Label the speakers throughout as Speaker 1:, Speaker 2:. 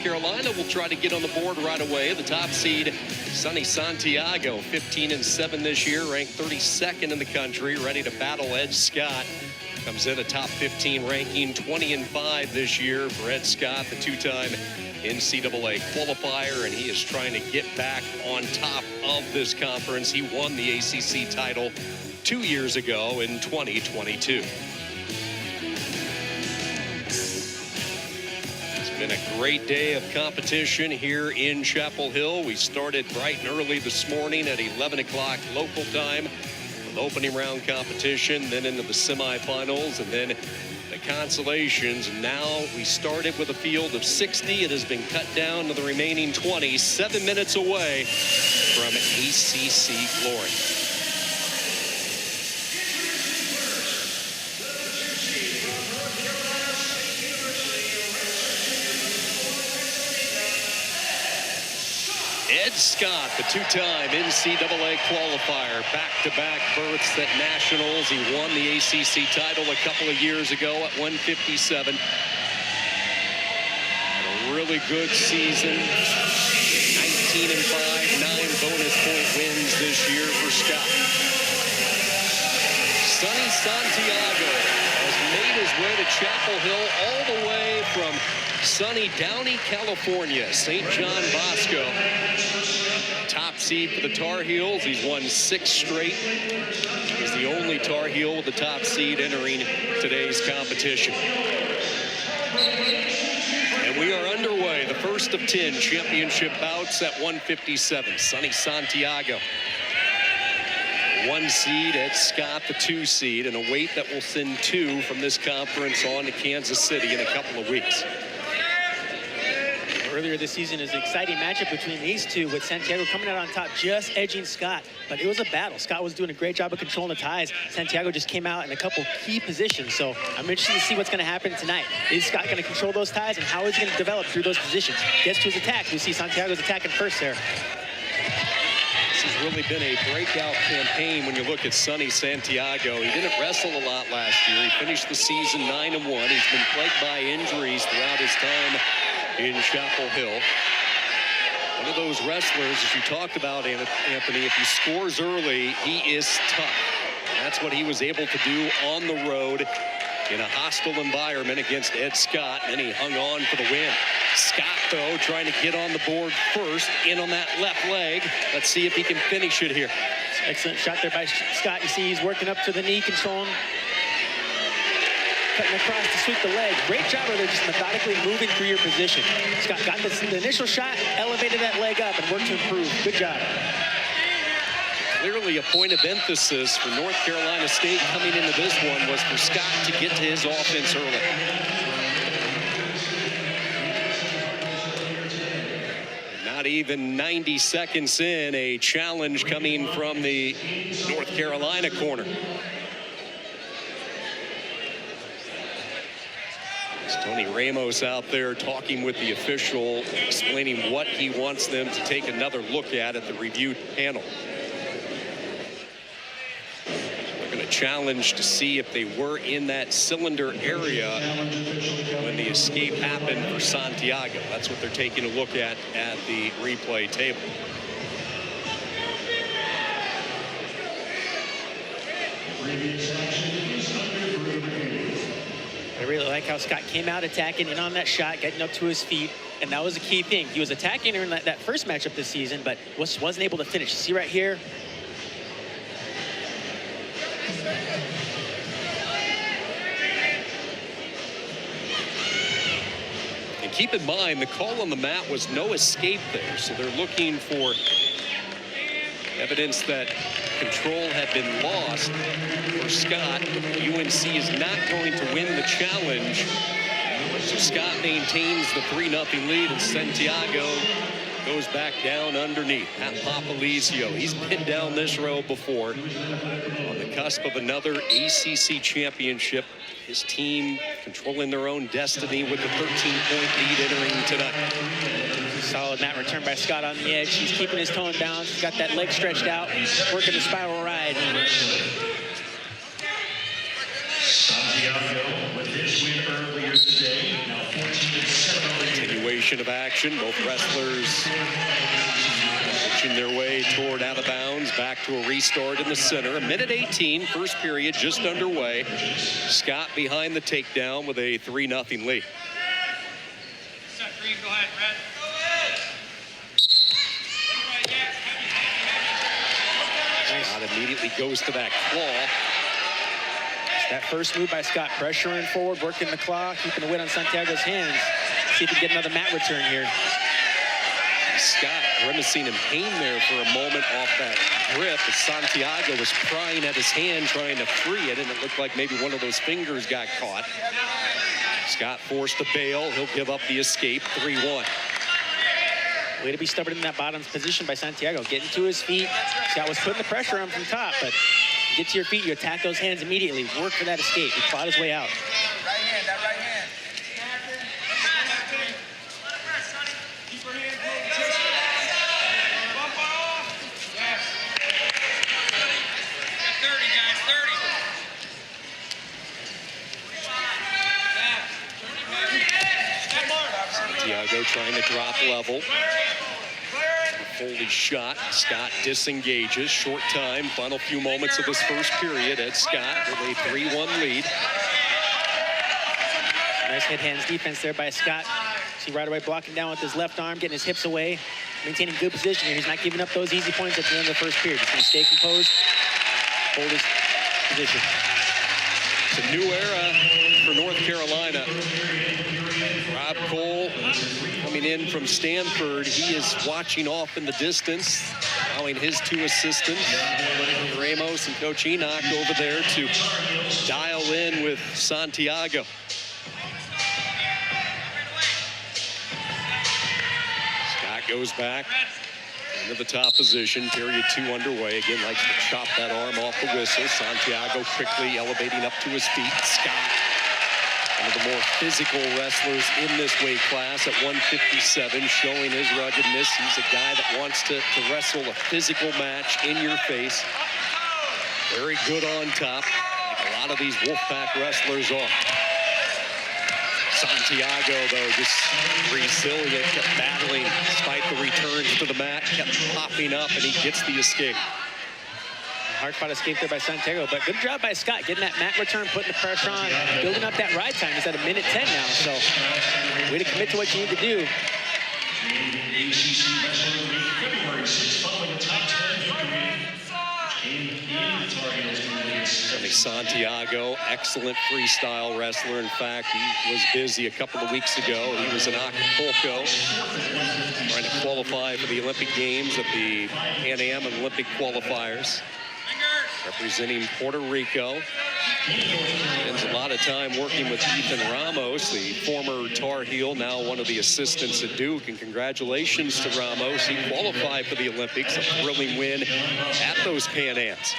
Speaker 1: Carolina will try to get on the board right away. The top seed, Sonny Santiago, 15-7 this year, ranked 32nd in the country, ready to battle Ed Scott. Comes in a top 15 ranking, 20-5 this year for Ed Scott, the two-time NCAA qualifier, and he is trying to get back on top of this conference. He won the ACC title 2 years ago in 2022. It's been a great day of competition here in Chapel Hill. We started bright and early this morning at 11 o'clock local time with opening round competition, then into the semifinals, and then the consolations. Now we started with a field of 60. It has been cut down to the remaining 20, 7 minutes away from ACC glory. Ed Scott, the two-time NCAA qualifier, back-to-back berths at Nationals. He won the ACC title a couple of years ago at 157. Had a really good season. 19-5, 9 bonus point wins this year for Scott. Sonny Santiago has made his way to Chapel Hill all the way from sunny Downey, California. St. John Bosco. Top seed for the Tar Heels. He's won 6 straight. He's the only Tar Heel with the top seed entering today's competition. And we are underway. The first of 10 championship bouts at 157. Sonny Santiago, 1 seed. Ed Scott, the 2 seed, and a weight that will send 2 from this conference on to Kansas City in a couple of weeks.
Speaker 2: Earlier this season is an exciting matchup between these two, with Santiago coming out on top, just edging Scott. But it was a battle. Scott was doing a great job of controlling the ties. Santiago just came out in a couple key positions. So I'm interested to see what's going to happen tonight. Is Scott going to control those ties, and how is he going to develop through those positions? Gets to his attack. We see Santiago's attacking first there.
Speaker 1: This has really been a breakout campaign when you look at Sonny Santiago. He didn't wrestle a lot last year. He finished the season 9-1. He's been plagued by injuries throughout his time in Chapel Hill. One of those wrestlers, as you talked about, Anthony, if he scores early, he is tough. And that's what he was able to do on the road in a hostile environment against Ed Scott, and he hung on for the win. Scott, though, trying to get on the board first, in on that left leg. Let's see if he can finish it here.
Speaker 2: Excellent shot there by Scott. You see he's working up to the knee, controlling, cutting across to sweep the leg. Great job of there, just methodically moving through your position. Scott got the initial shot, elevated that leg up, and worked to improve. Good job.
Speaker 1: Clearly a point of emphasis for North Carolina State coming into this one was for Scott to get to his offense early. Not even 90 seconds in, a challenge coming from the North Carolina corner. Tony Ramos out there talking with the official, explaining what he wants them to take another look at the review panel. They're going to challenge to see if they were in that cylinder area when the escape happened for Santiago. That's what they're taking a look at the replay table.
Speaker 2: I really like how Scott came out attacking in on that shot, getting up to his feet, and that was a key thing. He was attacking in that first matchup this season, but wasn't able to finish. See right here?
Speaker 1: And keep in mind, the call on the mat was no escape there, so they're looking for evidence that control had been lost for Scott. UNC is not going to win the challenge. So Scott maintains the 3-0 lead, and Santiago goes back down underneath. Pat Papalizio, he's been down this road before. On the cusp of another ACC championship. His team controlling their own destiny with the 13-point lead entering tonight.
Speaker 2: Solid mat return by Scott on the edge. He's keeping his tone down. He's got that leg stretched out, working the spiral ride.
Speaker 3: Santiago with his win earlier today. Now 14-7.
Speaker 1: possession of action. Both wrestlers pushing their way toward out of bounds. Back to a restart in the center. A minute 18, first period just underway. Scott behind the takedown with a 3-0 lead.
Speaker 3: Go ahead, Brad.
Speaker 1: Scott immediately goes to that claw.
Speaker 2: That first move by Scott, pressuring forward, working the claw, keeping the weight on Santiago's hands. See if he can get another mat return here.
Speaker 1: Scott grimacing in pain there for a moment off that grip as Santiago was prying at his hand, trying to free it, and it looked like maybe one of those fingers got caught. Scott forced to bail. He'll give up the escape, 3-1.
Speaker 2: Way to be stubborn in that bottom position by Santiago. Getting to his feet. Scott was putting the pressure on from top, but you get to your feet, you attack those hands immediately. Work for that escape. He clawed his way out.
Speaker 3: Right hand, that right hand. Bump off. Yes. 30, guys, 30.
Speaker 1: Santiago trying to drop level. Foley shot. Scott disengages. Short time. Final few moments of this first period. Ed Scott with a 3-1 lead.
Speaker 2: Nice head-hands defense there by Scott. See right away blocking down with his left arm, getting his hips away, maintaining good position here. He's not giving up those easy points at the end of the first period. He's going to stay composed, hold his position.
Speaker 1: It's a new era for North Carolina. Rob Cole coming in from Stanford. He is watching off in the distance, allowing his two assistants, Ramos and Coach Enoch, over there to dial in with Santiago. Scott goes back into the top position. Period 2 underway. Again, likes to chop that arm off the whistle. Santiago quickly elevating up to his feet. Scott, one of the more physical wrestlers in this weight class at 157, showing his ruggedness. He's a guy that wants to wrestle a physical match in your face. Very good on top, like a lot of these Wolfpack wrestlers are. Santiago, though, just resilient, kept battling despite the returns to the mat, kept popping up, and he gets the escape.
Speaker 2: Hard-fought escape there by Santiago, but good job by Scott getting that mat return, putting the pressure on, building up that ride time. He's at a minute 10 now, so way to commit to what you need to do.
Speaker 4: ACC Wrestling League February 6th, following a top 10 victory in Tar Heels.
Speaker 1: Santiago, excellent freestyle wrestler. In fact, he was busy a couple of weeks ago. He was in Acapulco trying to qualify for the Olympic Games at the Pan Am and Olympic qualifiers. Representing Puerto Rico. Spends a lot of time working with Ethan Ramos, the former Tar Heel, now one of the assistants at Duke. And congratulations to Ramos. He qualified for the Olympics, a thrilling win at those Pan Ams.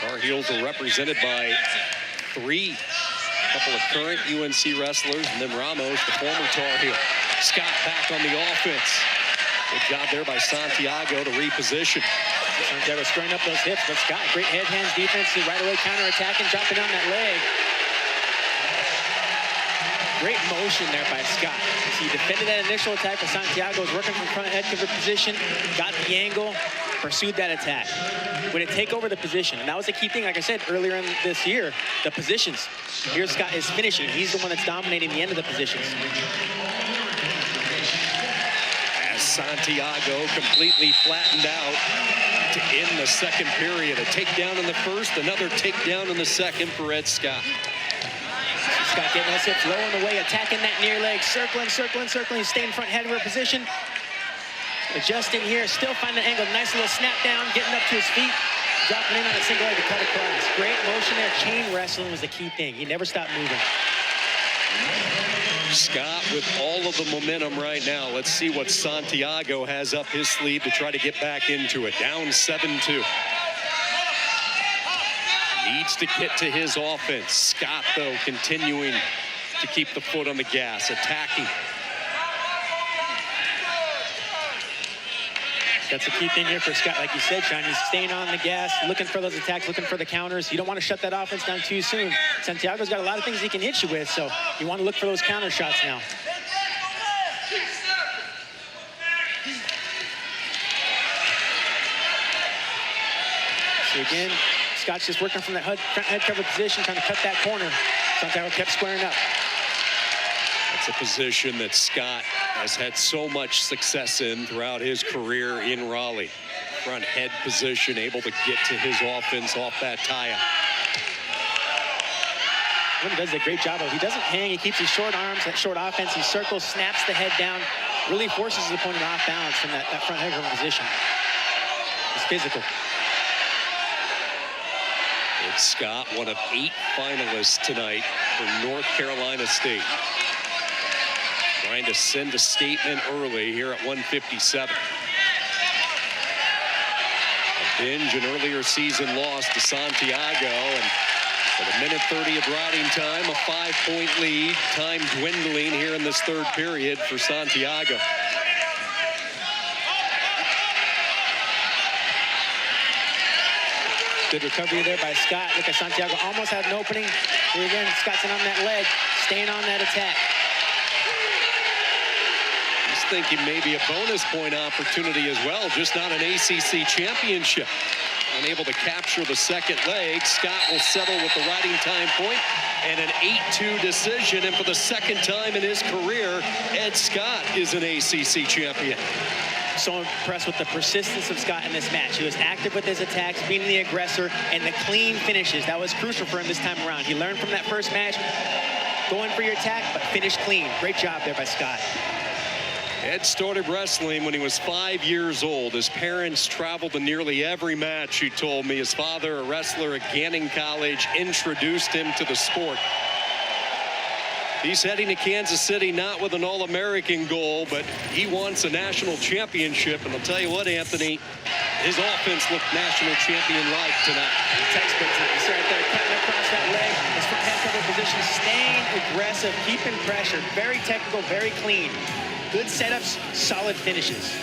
Speaker 1: Tar Heels are represented by a couple of current UNC wrestlers, and then Ramos, the former Tar Heel. Scott back on the offense. Good job there by Santiago to reposition.
Speaker 2: Santiago squaring up those hips, but Scott, great head, hands defense, right away counterattacking, dropping down that leg. Great motion there by Scott. He defended that initial attack, but Santiago was working from front head cover position, got the angle, pursued that attack. Would it take over the position? And that was the key thing, like I said earlier in this year, the positions. Here Scott is finishing. He's the one that's dominating the end of the positions.
Speaker 1: As Santiago completely flattened out to end the second period. A takedown in the first, another takedown in the second for Ed Scott.
Speaker 2: Scott getting those hips low in the way, attacking that near leg, circling, staying front head over position. Adjusting here, still finding the angle, nice little snap down, getting up to his feet, dropping in on a single leg to cut across. Great motion there, chain wrestling was the key thing. He never stopped moving.
Speaker 1: Scott with all of the momentum right now. Let's see what Santiago has up his sleeve to try to get back into it. Down 7-2. Needs to get to his offense. Scott, though, continuing to keep the foot on the gas, attacking.
Speaker 2: That's the key thing here for Scott. Like you said, Sean, he's staying on the gas, looking for those attacks, looking for the counters. You don't want to shut that offense down too soon. Santiago's got a lot of things he can hit you with, so you want to look for those counter shots now. So again, Scott's just working from that front head cover position, trying to cut that corner. Santiago kept squaring up.
Speaker 1: That's a position that Scott has had so much success in throughout his career in Raleigh. Front head position, able to get to his offense off that tie-up.
Speaker 2: He does a great job of. He doesn't hang. He keeps his short arms, that short offense. He circles, snaps the head down, really forces his opponent off balance from that front head cover position. It's physical.
Speaker 1: It's Scott, one of 8 finalists tonight for North Carolina State. Trying to send a statement early here at 157. A binge an earlier season loss to Santiago, and with a minute 30 of riding time, a 5-point lead. Time dwindling here in this third period for Santiago.
Speaker 2: Good recovery there by Scott. Look at Santiago, almost had an opening. Here again, Scott's in on that leg, staying on that attack.
Speaker 1: He's thinking maybe a bonus point opportunity as well, just not an ACC championship. Unable to capture the second leg. Scott will settle with the riding time point and an 8-2 decision. And for the second time in his career, Ed Scott is an ACC champion.
Speaker 2: So impressed with the persistence of Scott in this match. He was active with his attacks, being the aggressor, and the clean finishes. That was crucial for him this time around. He learned from that first match, going for your attack, but finish clean. Great job there by Scott.
Speaker 1: Ed started wrestling when he was 5 years old. His parents traveled to nearly every match, he told me. His father, a wrestler at Gannon College, introduced him to the sport. He's heading to Kansas City not with an All-American goal, but he wants a national championship. And I'll tell you what, Anthony, his offense looked national champion-like tonight.
Speaker 2: Textbook tonight. You see right there, cutting across that leg. His front head cover position, staying aggressive, keeping pressure. Very technical, very clean. Good setups, solid finishes.